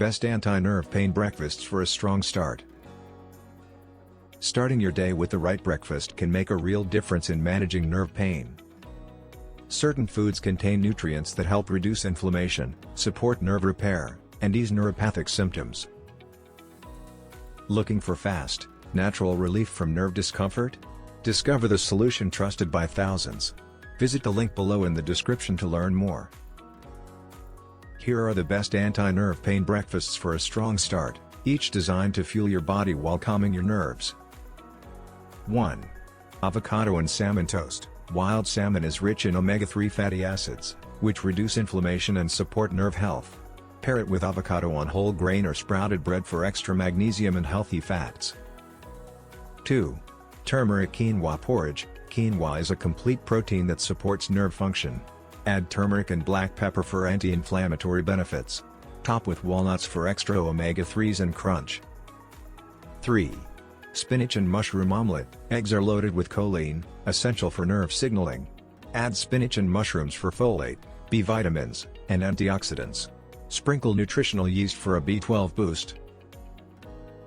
Best anti-nerve pain breakfasts for a strong start. Starting your day with the right breakfast can make a real difference in managing nerve pain. Certain foods contain nutrients that help reduce inflammation, support nerve repair, and ease neuropathic symptoms. Looking for fast, natural relief from nerve discomfort? Discover the solution trusted by thousands. Visit the link below in the description to learn more. Here are the best anti-nerve pain breakfasts for a strong start, each designed to fuel your body while calming your nerves. 1. Avocado and salmon toast. Wild salmon is rich in omega-3 fatty acids, which reduce inflammation and support nerve health. Pair it with avocado on whole grain or sprouted bread for extra magnesium and healthy fats. 2. Turmeric quinoa porridge. Quinoa is a complete protein that supports nerve function. Add turmeric and black pepper for anti-inflammatory benefits. Top with walnuts for extra omega-3s and crunch. 3. Spinach and mushroom omelette. Eggs are loaded with choline, essential for nerve signaling. Add spinach and mushrooms for folate, B vitamins, and antioxidants. Sprinkle nutritional yeast for a B12 boost.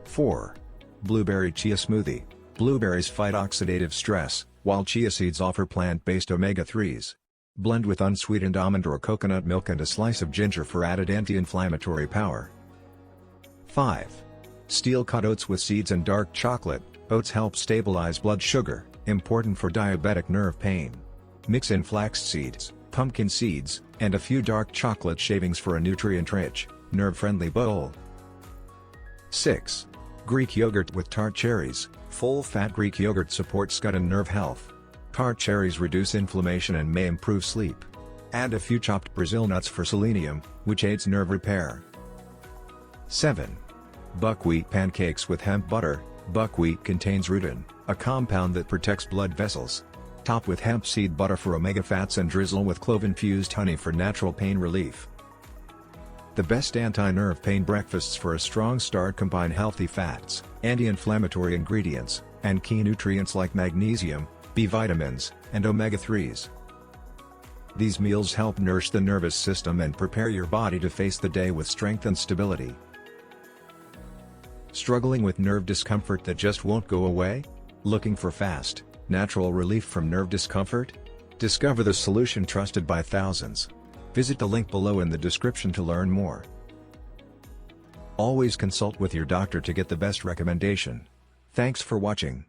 4. Blueberry chia smoothie. Blueberries fight oxidative stress, while chia seeds offer plant-based omega-3s. Blend with unsweetened almond or coconut milk and a slice of ginger for added anti-inflammatory power. 5. Steel-cut oats with seeds and dark chocolate. Oats help stabilize blood sugar, important for diabetic nerve pain. Mix in flax seeds, pumpkin seeds, and a few dark chocolate shavings for a nutrient-rich, nerve-friendly bowl. 6. Greek yogurt with tart cherries. Full-fat Greek yogurt supports gut and nerve health. Tart cherries reduce inflammation and may improve sleep. Add a few chopped Brazil nuts for selenium, which aids nerve repair. 7. Buckwheat pancakes with hemp butter. Buckwheat contains rutin, a compound that protects blood vessels. Top with hemp seed butter for omega fats and drizzle with clove-infused honey for natural pain relief. The best anti-nerve pain breakfasts for a strong start combine healthy fats, anti-inflammatory ingredients, and key nutrients like magnesium, B vitamins, and omega-3s. These meals help nourish the nervous system and prepare your body to face the day with strength and stability. Struggling with nerve discomfort that just won't go away? Looking for fast, natural relief from nerve discomfort? Discover the solution trusted by thousands. Visit the link below in the description to learn more. Always consult with your doctor to get the best recommendation. Thanks for watching.